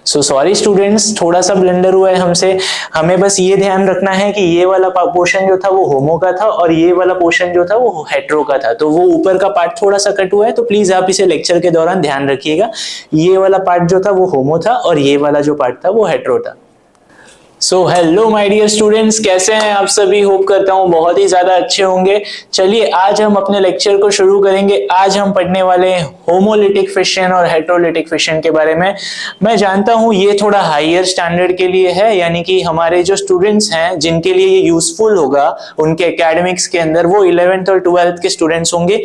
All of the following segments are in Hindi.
सो सॉरी स्टूडेंट्स, थोड़ा सा ब्लंडर हुआ है हमसे। हमें बस ये ध्यान रखना है कि ये वाला पोर्शन जो था वो होमो का था और ये वाला पोर्शन जो था वो हेट्रो का था। तो वो ऊपर का पार्ट थोड़ा सा कट हुआ है, तो प्लीज आप इसे लेक्चर के दौरान ध्यान रखिएगा। ये वाला पार्ट जो था वो होमो था और ये वाला जो पार्ट था वो हेट्रो था। So hello my dear students, कैसे हैं आप सभी? होप करता हूँ बहुत ही ज्यादा अच्छे होंगे। चलिए आज हम अपने लेक्चर को शुरू करेंगे। आज हम पढ़ने वाले हैं होमोलिटिक फिशन और हेट्रोलिटिक फिशन के बारे में। मैं जानता हूँ ये थोड़ा हायर स्टैंडर्ड के लिए है, यानी कि हमारे जो स्टूडेंट्स हैं जिनके लिए ये यूजफुल होगा उनके एकेडमिक्स के अंदर, वो 11th और 12th के स्टूडेंट्स होंगे।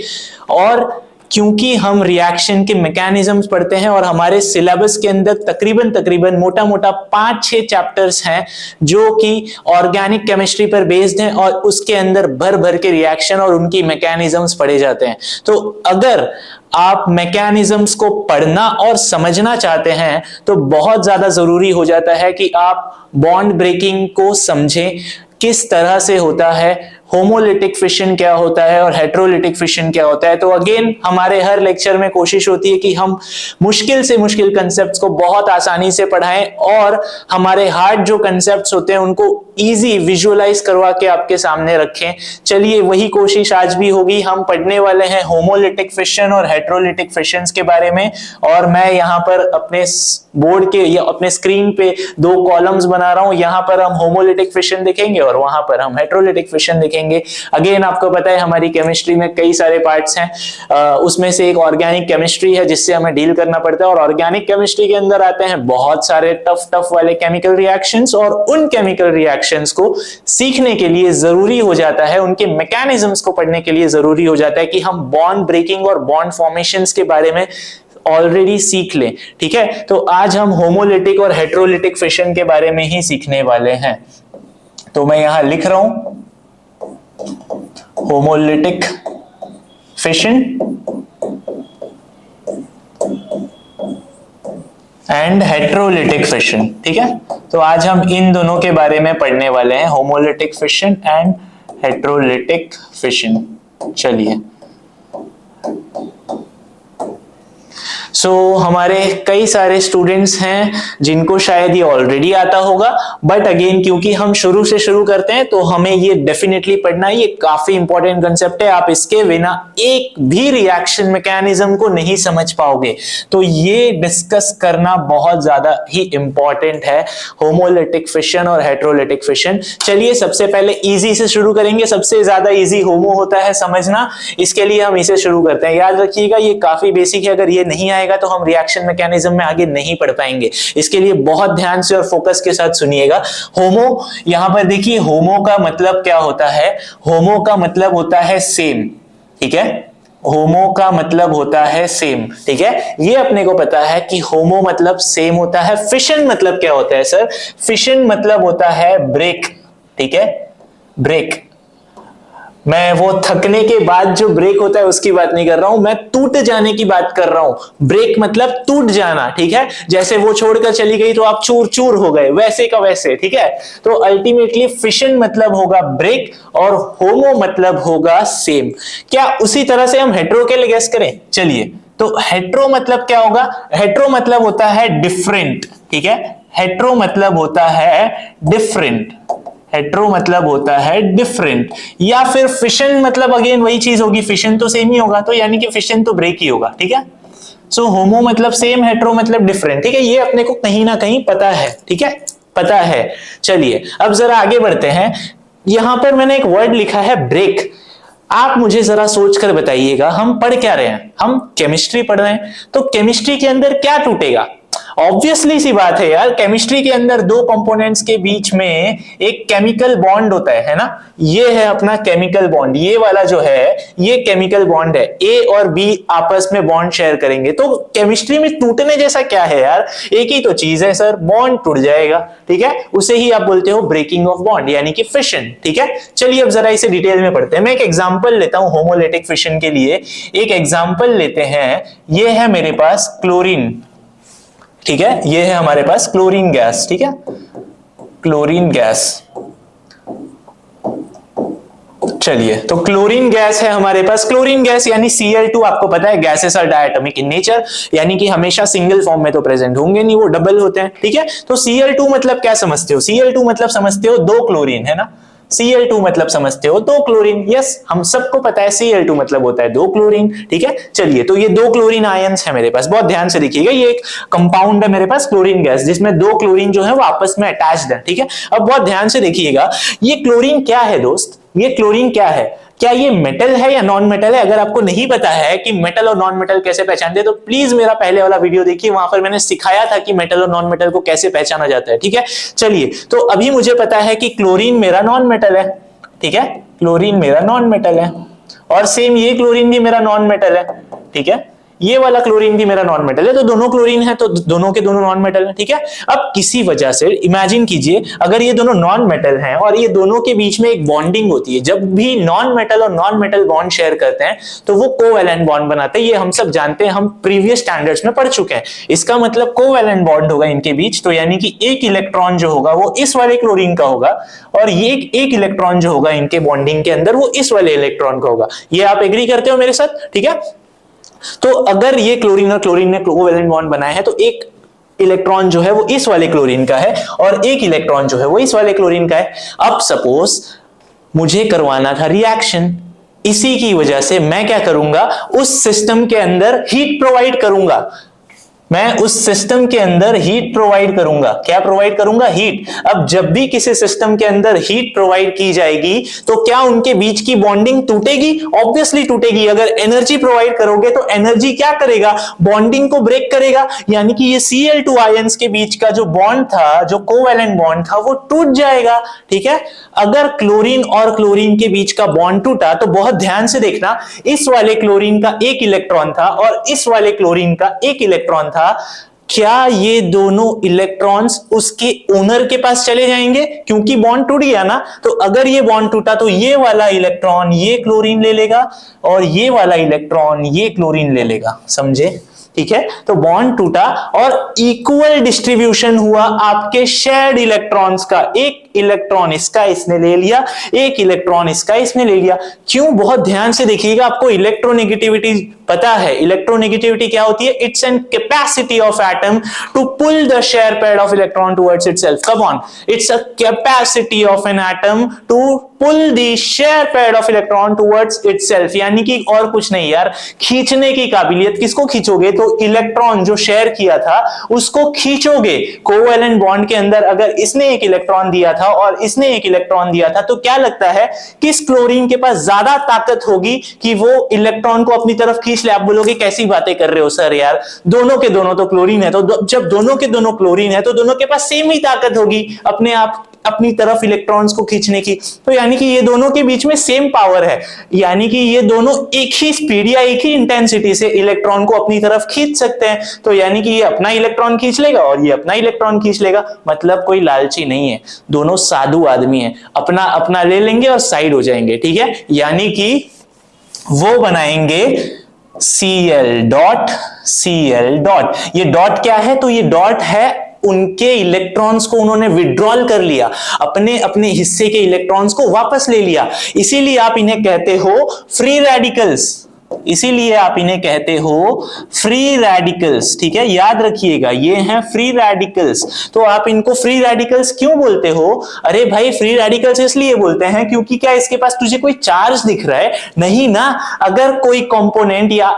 और क्योंकि हम रिएक्शन के मैकेनिज्म्स पढ़ते हैं और हमारे सिलेबस के अंदर तकरीबन मोटा मोटा 5-6 चैप्टर्स हैं जो कि ऑर्गेनिक केमिस्ट्री पर बेस्ड हैं और उसके अंदर भर भर के रिएक्शन और उनकी मैकेनिज्म्स पढ़े जाते हैं। तो अगर आप मैकेनिज्म्स को पढ़ना और समझना चाहते हैं तो बहुत ज्यादा जरूरी हो जाता है कि आप बॉन्ड ब्रेकिंग को समझें, किस तरह से होता है, होमोलिटिक फिशन क्या होता है और हेट्रोलिटिक फिशन क्या होता है। तो अगेन हमारे हर लेक्चर में कोशिश होती है कि हम मुश्किल से मुश्किल कंसेप्ट्स को बहुत आसानी से पढ़ाएं और हमारे हार्ड जो कंसेप्ट्स होते हैं उनको इजी विजुअलाइज करवा के आपके सामने रखें। चलिए वही कोशिश आज भी होगी। हम पढ़ने वाले हैं होमोलिटिक फिशन और हेट्रोलिटिक फिशंस के बारे में। और मैं यहाँ पर अपने बोर्ड के या अपने स्क्रीन पे 2 कॉलम्स बना रहा हूं। यहाँ पर हम होमोलिटिक फिशन देखेंगे और वहां पर हम हेट्रोलिटिक फिशन देखेंगे। अगेन आपको पता है हमारी केमिस्ट्री में कई सारे पार्ट्स हैं। उसमें से एक ऑर्गेनिक केमिस्ट्री है जिससे हमें डील करना पड़ता है और ऑर्गेनिक केमिस्ट्री के अंदर आते हैं बहुत सारे टफ वाले केमिकल रिएक्शंस। और उन केमिकल रिएक्शंस को सीखने के लिए जरूरी हो जाता है, उनके मैकेनिज्म्स को पढ़ने के लिए जरूरी हो जाता है कि हम बॉन्ड ब्रेकिंग और बॉन्ड फॉर्मेशंस के बारे में ऑलरेडी सीख लें। ठीक है, तो आज हम होमोलिटिक और हेट्रोलिटिक फिशन के बारे में ही सीखने वाले हैं। तो मैं यहां लिख रहा हूं homolytic fission and heterolytic fission. ठीक है, तो आज हम इन दोनों के बारे में पढ़ने वाले हैं, homolytic fission and heterolytic fission. चलिए हमारे कई सारे स्टूडेंट्स हैं जिनको शायद ये ऑलरेडी आता होगा, बट अगेन क्योंकि हम शुरू से शुरू करते हैं तो हमें ये डेफिनेटली पढ़ना है। ये काफी इंपॉर्टेंट कंसेप्ट है, आप इसके बिना एक भी रिएक्शन मैकेनिज्म को नहीं समझ पाओगे। तो ये डिस्कस करना बहुत ज्यादा ही इंपॉर्टेंट है, होमोलिटिक फिशन और हेट्रोलिटिक फिशन। चलिए सबसे पहले इजी से शुरू करेंगे। सबसे ज्यादा इजी होमो होता है समझना, इसके लिए हम इसे शुरू करते हैं। याद रखिएगा ये काफी बेसिक है, अगर ये नहीं आएगा तो हम रिएक्शन मैकेनिज्म में आगे नहीं पढ़ पाएंगे। इसके लिए बहुत ध्यान से और फोकस के साथ सुनिएगा। होमो, यहां पर देखिए होमो का मतलब क्या होता है। होमो का मतलब होता है सेम। ठीक है, होमो का मतलब होता है सेम। ठीक है, ये अपने को पता है कि होमो मतलब सेम होता है। फिशन मतलब क्या होता है सर? फिशन मतलब होता है ब्रेक। ठीक है, ब्रेक। मैं वो थकने के बाद जो ब्रेक होता है उसकी बात नहीं कर रहा हूं, मैं टूट जाने की बात कर रहा हूं। ब्रेक मतलब टूट जाना। ठीक है, जैसे वो छोड़कर चली गई तो आप चूर चूर हो गए, वैसे का वैसे। ठीक है, तो अल्टीमेटली फिशन मतलब होगा ब्रेक और होमो मतलब होगा सेम। क्या उसी तरह से हम हेट्रो के लिए गेस करें? चलिए, तो हेट्रो मतलब क्या होगा? हेट्रो मतलब होता है डिफरेंट। ठीक है, हेट्रो मतलब होता है डिफरेंट। हेट्रो मतलब होता है डिफरेंट। या फिर फिशन मतलब अगेन वही चीज होगी, फिशन तो सेम ही होगा, तो यानी कि फिशन तो ब्रेक ही होगा। ठीक है, सो होमो मतलब सेम, हेट्रो मतलब डिफरेंट। ठीक है, ये अपने को कहीं ना कहीं पता है। ठीक है, पता है। चलिए अब जरा आगे बढ़ते हैं। यहां पर मैंने एक वर्ड लिखा है ब्रेक। आप मुझे जरा सोच कर बताइएगा, हम पढ़ क्या रहे हैं? हम केमिस्ट्री पढ़ रहे हैं, तो केमिस्ट्री के अंदर क्या टूटेगा? ऑब्वियसली सी बात है यार, केमिस्ट्री के अंदर 2 कंपोनेंट्स के बीच में एक केमिकल बॉन्ड होता है ना। ये है अपना केमिकल बॉन्ड, ये वाला जो है ये केमिकल बॉन्ड है। ए और बी आपस में बॉन्ड शेयर करेंगे, तो केमिस्ट्री में टूटने जैसा क्या है यार? एक ही तो चीज है सर, बॉन्ड टूट जाएगा। ठीक है, उसे ही आप बोलते हो ब्रेकिंग ऑफ बॉन्ड यानी कि फिशन। ठीक है, चलिए अब जरा इसे डिटेल में पढ़ते हैं। मैं एक एग्जांपल लेता हूं होमोलिटिक फिशन के लिए। एक एग्जांपल लेते हैं, ये है मेरे पास क्लोरीन। ठीक है, ये है हमारे पास क्लोरीन गैस। ठीक है, क्लोरीन गैस। चलिए, तो क्लोरीन गैस है हमारे पास। क्लोरीन गैस यानी Cl2, आपको पता है gases are diatomic in nature, यानी कि हमेशा सिंगल फॉर्म में तो प्रेजेंट होंगे नहीं, वो डबल होते हैं, ठीक है। तो Cl2 मतलब क्या समझते हो? Cl2 मतलब समझते हो दो क्लोरीन, है ना। Cl2 मतलब समझते हो दो क्लोरीन। यस, हम सबको पता है Cl2 मतलब होता है दो क्लोरीन, ठीक है। चलिए, तो ये दो क्लोरीन आयंस है मेरे पास, बहुत ध्यान से देखिएगा। ये एक कंपाउंड है मेरे पास क्लोरीन गैस, जिसमें दो क्लोरीन जो है वो आपस में अटैच्ड है, ठीक है। अब बहुत ध्यान से देखिएगा, ये क्लोरीन क्या है दोस्त? ये क्लोरीन क्या है? क्या ये मेटल है या नॉन मेटल है? अगर आपको नहीं पता है कि मेटल और नॉन मेटल कैसे पहचानते हैं, तो प्लीज मेरा पहले वाला वीडियो देखिए, वहां पर मैंने सिखाया था कि मेटल और नॉन मेटल को कैसे पहचाना जाता है, ठीक है। चलिए, तो अभी मुझे पता है कि क्लोरीन मेरा नॉन मेटल है, ठीक है। क्लोरीन मेरा नॉन मेटल है, और सेम ये क्लोरीन भी मेरा नॉन मेटल है, ठीक है। ये वाला क्लोरीन भी मेरा नॉन मेटल है, तो दोनों क्लोरीन है, तो दोनों के दोनों नॉन मेटल है, ठीक है। अब किसी वजह से इमेजिन कीजिए, अगर ये दोनों नॉन मेटल हैं और ये दोनों के बीच में एक बॉन्डिंग होती है, जब भी नॉन मेटल और नॉन मेटल बॉन्ड शेयर करते हैं तो वो कोवैलेंट बॉन्ड बनाते हैं। ये हम सब जानते हैं, हम प्रीवियस स्टैंडर्ड्स में पढ़ चुके हैं। इसका मतलब कोवैलेंट बॉन्ड होगा इनके बीच, तो यानी कि एक इलेक्ट्रॉन जो होगा वो इस वाले क्लोरीन का होगा, और ये एक इलेक्ट्रॉन जो होगा इनके बॉन्डिंग के अंदर वो इस वाले इलेक्ट्रॉन का होगा। ये आप एग्री करते हो मेरे साथ, ठीक है। तो अगर ये क्लोरीन और क्लोरीन ने कोवैलेंट बॉन्ड बनाया है, तो एक इलेक्ट्रॉन जो है वो इस वाले क्लोरीन का है, और एक इलेक्ट्रॉन जो है वो इस वाले क्लोरीन का है। अब सपोज मुझे करवाना था रिएक्शन, इसी की वजह से मैं क्या करूंगा, उस सिस्टम के अंदर हीट प्रोवाइड करूंगा। मैं उस सिस्टम के अंदर हीट प्रोवाइड करूंगा। क्या प्रोवाइड करूंगा? हीट। अब जब भी किसी सिस्टम के अंदर हीट प्रोवाइड की जाएगी, तो क्या उनके बीच की बॉन्डिंग टूटेगी? ऑब्वियसली टूटेगी। अगर एनर्जी प्रोवाइड करोगे तो एनर्जी क्या करेगा? बॉन्डिंग को ब्रेक करेगा, यानी कि ये Cl2 आयंस के बीच का जो बॉन्ड था, जो कोवैलेंट बॉन्ड था, वो टूट जाएगा, ठीक है। अगर क्लोरीन और क्लोरीन के बीच का बॉन्ड टूटा, तो बहुत ध्यान से देखना, इस वाले क्लोरीन का एक इलेक्ट्रॉन था और इस वाले क्लोरीन का एक इलेक्ट्रॉन था। क्या ये दोनों इलेक्ट्रॉन्स उसके ओनर के पास चले जाएंगे? क्योंकि बॉन्ड टूट गया ना। तो अगर ये बॉन्ड टूटा तो ये वाला इलेक्ट्रॉन ये क्लोरीन ले लेगा, और ये वाला इलेक्ट्रॉन ये क्लोरीन ले लेगा, समझे? ठीक है, तो बॉन्ड टूटा और इक्वल डिस्ट्रीब्यूशन हुआ आपके शेयर्ड इलेक्ट्रॉन्स का। एक इलेक्ट्रॉन इसका इसने ले लिया, एक इलेक्ट्रॉन इसका इसने ले लिया। क्यों? बहुत ध्यान से देखिएगा, आपको इलेक्ट्रोनेगेटिविटी पता है। इलेक्ट्रोनेगेटिविटी क्या होती है? It's an capacity of atom to pull the share pair of electron towards itself. Come on, it's a capacity of an atom to pull the share pair of electron towards itself, यानी कि और कुछ नहीं यार, खींचने की काबिलियत। किसको खींचोगे? तो इलेक्ट्रॉन जो शेयर किया था उसको खींचोगे। कोवैलेंट बॉन्ड के अंदर अगर इसने एक इलेक्ट्रॉन दिया था और इसने एक इलेक्ट्रॉन दिया था, तो क्या लगता है किस क्लोरीन के पास ज्यादा ताकत होगी कि वो इलेक्ट्रॉन को अपनी तरफ खींच ले? आप बोलोगे कैसी बातें कर रहे हो सर यार, दोनों के दोनों तो क्लोरीन है। तो जब दोनों के दोनों क्लोरीन है तो दोनों के पास सेम ही ताकत होगी अपने आप अपनी तरफ इलेक्ट्रॉन्स को खींचने की। तो यानी कि ये दोनों के बीच में सेम पावर है, यानी कि ये दोनों एक ही स्पीड या एक ही इंटेंसिटी से इलेक्ट्रॉन को अपनी तरफ खींच सकते हैं। तो यानी कि ये अपना इलेक्ट्रॉन खींच लेगा और ये अपना इलेक्ट्रॉन खींच लेगा। मतलब कोई लालची नहीं है, दोनों साधु आदमी है, अपना अपना ले लेंगे और साइड हो जाएंगे, ठीक है। यानी कि वो बनाएंगे Cl डॉट Cl डॉट। ये डॉट क्या है? तो ये डॉट है उनके इलेक्ट्रॉन्स को उन्होंने विड्रॉल कर लिया, अपने अपने हिस्से के इलेक्ट्रॉन्स को वापस ले लिया। इसीलिए आप इन्हें कहते हो फ्री रेडिकल्स, इसीलिए आप इन्हें कहते हो फ्री रेडिकल्स, ठीक है। याद रखिएगा ये हैं फ्री रेडिकल्स। तो आप इनको फ्री रेडिकल्स क्यों बोलते हो? अरे भाई, फ्री रेडिकल्स इसलिए बोलते हैं क्योंकि क्या इसके पास तुझे कोई चार्ज दिख रहा है? नहीं ना। अगर कोई कंपोनेंट या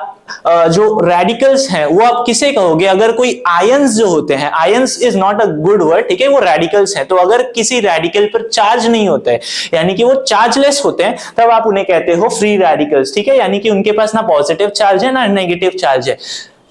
जो रेडिकल्स हैं वो आप किसे कहोगे? अगर कोई आयंस जो होते हैं, ions is not a good word, ठीक है, वो रेडिकल्स हैं। तो अगर किसी रेडिकल पर चार्ज नहीं होता है, यानी कि वो चार्जलेस होते हैं, तब आप उन्हें कहते हो फ्री रेडिकल्स, ठीक है। यानी कि उनके पास ना पॉजिटिव चार्ज है ना नेगेटिव चार्ज है।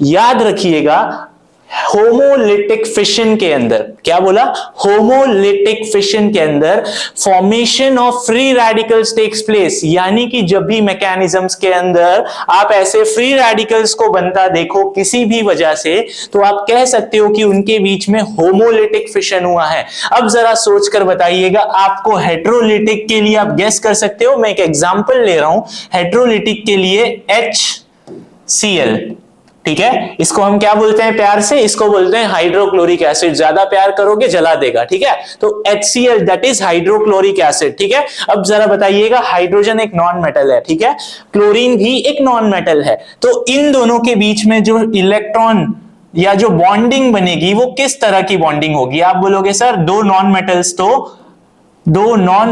याद रखिएगा, होमोलिटिक फिशन के अंदर, क्या बोला? होमोलिटिक फिशन के अंदर formation of free radicals takes place, यानी कि जब भी मैकेनिज्म्स के अंदर आप ऐसे फ्री रेडिकल्स को बनता देखो किसी भी वजह से, तो आप कह सकते हो कि उनके बीच में होमोलिटिक फिशन हुआ है। अब जरा सोचकर बताइएगा, आपको हेटेरोलिटिक के लिए आप गेस कर सकते हो। मैं एक एग्जांपल ले रहा हूं हेटेरोलिटिक के लिए, HCl, ठीक है, इसको हम क्या बोलते हैं प्यार से, इसको बोलते हैं हाइड्रोक्लोरिक एसिड। ज्यादा प्यार करोगे जला देगा, ठीक है। तो HCl that is hydrochloric acid, ठीक है। अब जरा बताइएगा, हाइड्रोजन एक नॉन मेटल है, ठीक है, क्लोरीन भी एक नॉन मेटल है, तो इन दोनों के बीच में जो इलेक्ट्रॉन या जो बॉन्डिंग बनेगी वो किस तरह की बॉन्डिंग होगी? आप बोलोगे सर दो नॉन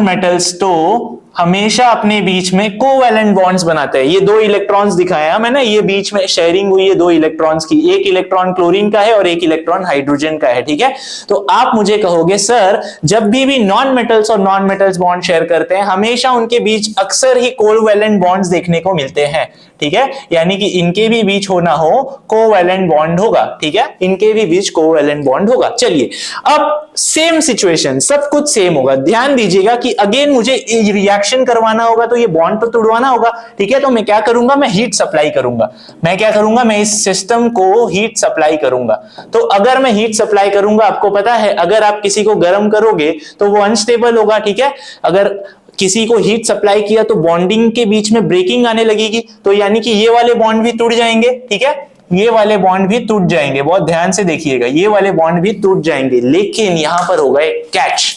मेटल्स तो हमेशा अपने बीच में कोवैलेंट बॉन्ड्स बनाते हैं। ये दो इलेक्ट्रॉन्स दिखाया मैंने, ये बीच में शेयरिंग हुई है दो इलेक्ट्रॉन्स की, एक इलेक्ट्रॉन क्लोरीन का है और एक इलेक्ट्रॉन हाइड्रोजन का है, ठीक है। तो आप मुझे कहोगे सर जब भी नॉन मेटल्स और नॉन मेटल्स बॉन्ड शेयर करते हैं हमेशा उनके बीच अक्सर ही कोवैलेंट बॉन्ड्स देखने को मिलते हैं, ठीक है, यानी कि इनके भी बीच होना हो कोवैलेंट बॉन्ड होगा, ठीक है, इनके भी बीच कोवैलेंट बॉन्ड होगा। चलिए अब सेम सिचुएशन, सब कुछ सेम होगा। ध्यान दीजिएगा कि अगेन मुझे रिएक्शन करवाना होगा तो ये बॉन्ड तो तोड़वाना होगा, ठीक है। तो मैं क्या करूंगा, मैं हीट सप्लाई करूंगा। मैं क्या करूंगा, मैं इस सिस्टम को हीट सप्लाई करूंगा। तो अगर मैं हीट सप्लाई करूंगा, आपको पता है अगर आप किसी को गर्म करोगे तो वो अनस्टेबल होगा, ठीक है। अगर किसी को हीट सप्लाई किया तो बॉन्डिंग के बीच में ब्रेकिंग आने लगेगी, तो यानी कि ये वाले बॉन्ड भी टूट जाएंगे, ठीक है, ये वाले बॉन्ड भी टूट जाएंगे। बहुत ध्यान से देखिएगा, ये वाले बॉन्ड भी टूट जाएंगे। लेकिन यहां पर होगा एक कैच,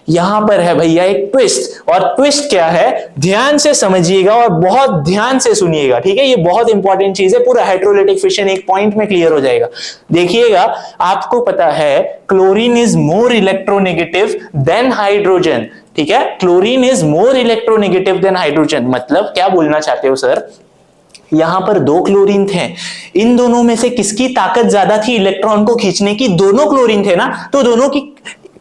यहां पर है भैया एक ट्विस्ट। और ट्विस्ट क्या है, ध्यान से समझिएगा और बहुत ध्यान से सुनिएगा, ठीक है। ये बहुत इंपॉर्टेंट चीज है, पूरा हाइड्रोलिटिक फिशन एक पॉइंट में क्लियर हो जाएगा। देखिएगा, आपको पता है chlorine is more electronegative than hydrogen, ठीक है। Chlorine is more electronegative than hydrogen, मतलब क्या बोलना चाहते हो सर, यहां पर दो क्लोरीन थे, इन दोनों में से किसकी ताकत ज्यादा थी इलेक्ट्रॉन को खींचने की? दोनों क्लोरीन थे ना, तो दोनों की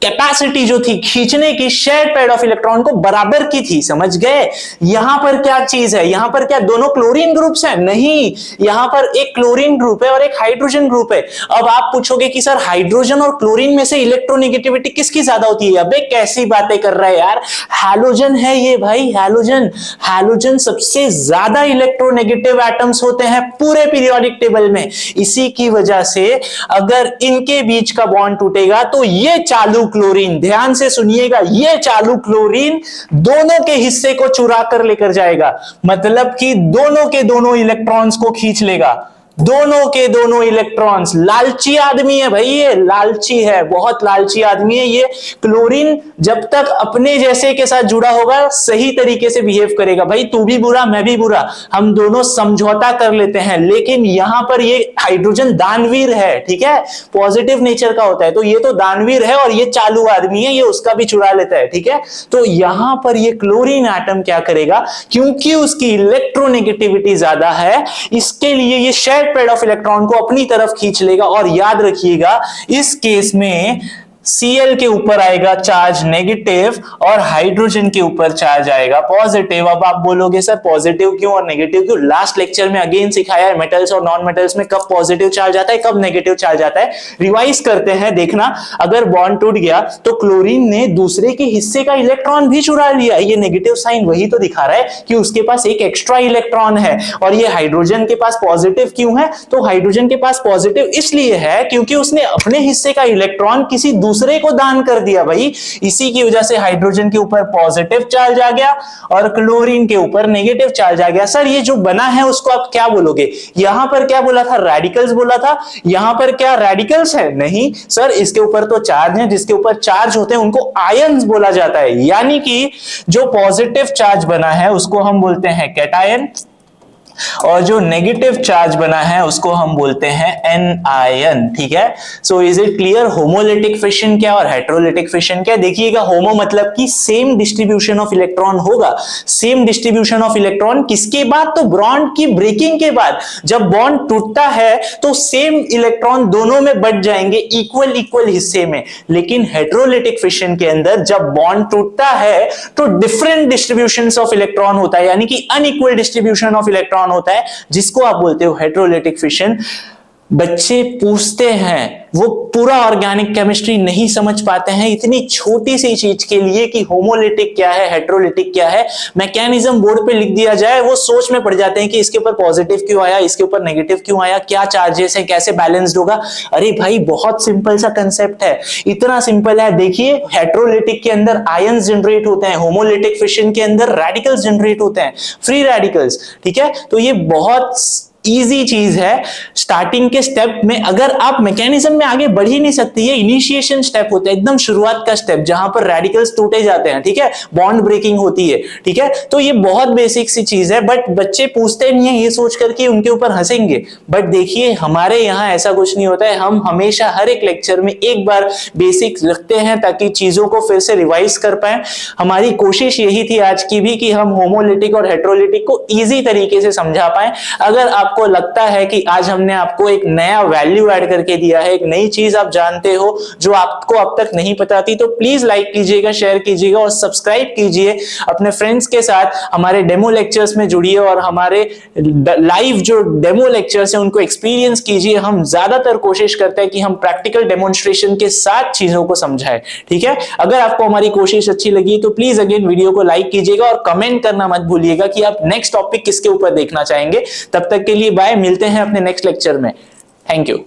कैपेसिटी जो थी खींचने की शेयर्ड पेयर ऑफ इलेक्ट्रॉन को बराबर की थी, समझ गए। यहां पर क्या चीज है, यहां पर क्या दोनों क्लोरीन ग्रुप्स हैं? नहीं, यहां पर एक क्लोरीन ग्रुप है और एक हाइड्रोजन ग्रुप है। अब आप पूछोगे कि सर हाइड्रोजन और क्लोरीन में से इलेक्ट्रोनेगेटिविटी किसकी ज्यादा होती है? अबे कैसी बातें कर रहा है यार, हैलोजन है ये भाई, हैलोजन सबसे ज्यादा इलेक्ट्रोनेगेटिव एटम्स होते हैं पूरे पीरियोडिक टेबल में। इसी की वजह से अगर इनके बीच का बॉन्ड टूटेगा तो ये चालू क्लोरीन, ध्यान से सुनिएगा, ये चालू क्लोरीन दोनों के हिस्से को चुरा कर लेकर जाएगा, मतलब कि दोनों के दोनों इलेक्ट्रॉन्स को खींच लेगा, दोनों के दोनों इलेक्ट्रॉन्स। लालची आदमी है भाई, ये लालची है, बहुत लालची आदमी है ये। क्लोरीन जब तक अपने जैसे के साथ जुड़ा होगा सही तरीके से बिहेव करेगा, भाई तू भी बुरा मैं भी बुरा, हम दोनों समझौता कर लेते हैं। लेकिन यहां पर ये हाइड्रोजन दानवीर है, ठीक है, पॉजिटिव नेचर का होता है, तो ये तो दानवीर है और ये चालू आदमी है, ये उसका भी चुरा लेता है, ठीक है। तो यहां पर ये क्लोरीन एटम क्या करेगा, क्योंकि उसकी इलेक्ट्रोनेगेटिविटी ज्यादा है, इसके लिए ये शेयर पेयर ऑफ इलेक्ट्रॉन को अपनी तरफ खींच लेगा। और याद रखिएगा इस केस में Cl के ऊपर आएगा चार्ज नेगेटिव और हाइड्रोजन के ऊपर चार्ज आएगा पॉजिटिव। अब आप बोलोगे सर पॉजिटिव क्यों और नेगेटिव क्यों? लास्ट लेक्चर में अगेन सिखाया है मेटल्स और नॉन मेटल्स में कब पॉजिटिव चार्ज आता है कब नेगेटिव चार्ज आता है। रिवाइज करते हैं, देखना, अगर बॉन्ड टूट गया तो क्लोरीन ने दूसरे के हिस्से का इलेक्ट्रॉन भी चुरा लिया, ये नेगेटिव साइन वही तो दिखा रहा है कि उसके पास एक एक्स्ट्रा इलेक्ट्रॉन है। और ये हाइड्रोजन के पास पॉजिटिव क्यों है? तो हाइड्रोजन के पास पॉजिटिव इसलिए है क्योंकि उसने अपने हिस्से का इलेक्ट्रॉन किसी दूसरे को दान कर दिया भाई, इसी की वजह से हाइड्रोजन के ऊपर पॉजिटिव चार्ज आ गया और क्लोरीन के ऊपर नेगेटिव चार्ज आ गया। सर ये जो बना है उसको आप क्या बोलोगे? यहां पर क्या बोला था? रेडिकल्स बोला था। यहां पर क्या रेडिकल्स है? नहीं सर, इसके ऊपर तो चार्ज है, जिसके ऊपर चार्ज होते हैं उनको आयन्स बोला जाता है, यानी कि जो पॉजिटिव चार्ज बना है उसको हम बोलते हैं कैटायन और जो नेगेटिव चार्ज बना है उसको हम बोलते हैं एनायन, ठीक है। So is it clear? Homolytic fission क्या और हेटेरोलिटिक फिशन क्या? देखिएगा, होमो मतलब कि सेम डिस्ट्रीब्यूशन ऑफ इलेक्ट्रॉन होगा। सेम डिस्ट्रीब्यूशन ऑफ इलेक्ट्रॉन किसके बाद? तो बॉन्ड की ब्रेकिंग के बाद। जब बॉन्ड टूटता है तो सेम इलेक्ट्रॉन दोनों में बट जाएंगे इक्वल इक्वल हिस्से में। लेकिन हेटेरोलिटिक फिशन के अंदर जब बॉन्ड टूटता है तो डिफरेंट डिस्ट्रीब्यूशन ऑफ इलेक्ट्रॉन होता है, यानी कि अनइक्वल डिस्ट्रीब्यूशन ऑफ इलेक्ट्रॉन होता है, जिसको आप बोलते हो हेटेरोलिटिक फिशन। बच्चे पूछते हैं, वो पूरा ऑर्गेनिक केमिस्ट्री नहीं समझ पाते हैं इतनी छोटी सी चीज के लिए कि होमोलिटिक क्या है हेटेरोलिटिक क्या है। मैकेनिज्म बोर्ड पे लिख दिया जाए वो सोच में पड़ जाते हैं कि इसके ऊपर पॉजिटिव क्यों आया, इसके ऊपर नेगेटिव क्यों आया, क्या चार्जेस है, कैसे बैलेंस्ड होगा। अरे भाई बहुत सिंपल सा कंसेप्ट है, इतना सिंपल है। देखिए, हेटेरोलिटिक के अंदर आयंस जनरेट होते हैं, होमोलिटिक फिशन के अंदर रेडिकल्स जनरेट होते हैं, फ्री रेडिकल्स, ठीक है। तो ये बहुत इजी चीज है। स्टार्टिंग के स्टेप में अगर आप मैकेनिज्म में आगे बढ़ ही नहीं सकती, ये इनिशिएशन स्टेप होता है, एकदम शुरुआत का स्टेप जहां पर रेडिकल्स टूटे जाते हैं, ठीक है, बॉन्ड ब्रेकिंग होती है, ठीक है। तो ये बहुत बेसिक सी चीज है, बट बच्चे पूछते नहीं है ये सोच करके उनके ऊपर हंसेंगे। बट देखिए हमारे यहाँ ऐसा कुछ नहीं होता है, हम हमेशा हर एक लेक्चर में एक बार बेसिक रखते हैं ताकि चीजों को फिर से रिवाइज कर पाए। हमारी कोशिश यही थी आज की भी कि हम होमोलिटिक और हेट्रोलिटिक को इजी तरीके से समझा पाए। अगर आपको लगता है कि आज हमने आपको एक नया वैल्यू ऐड करके दिया है, एक नई चीज आप जानते हो जो आपको अब तक नहीं पता थी, तो प्लीज लाइक कीजिएगा, शेयर कीजिएगा और सब्सक्राइब कीजिए। अपने फ्रेंड्स के साथ हमारे डेमो लेक्चर्स में जुड़िए और हमारे लाइव जो डेमो लेक्चर्स हैं उनको एक्सपीरियंस कीजिए। हम ज्यादातर कोशिश करते हैं कि हम प्रैक्टिकल डेमोन्स्ट्रेशन के साथ चीजों को समझाएं, ठीक है। अगर आपको हमारी कोशिश अच्छी लगी तो प्लीज अगेन वीडियो को लाइक कीजिएगा और कमेंट करना मत भूलिएगा कि आप नेक्स्ट टॉपिक किसके ऊपर देखना चाहेंगे। तब तक के लिए बाय, मिलते हैं अपने नेक्स्ट लेक्चर में। Thank you.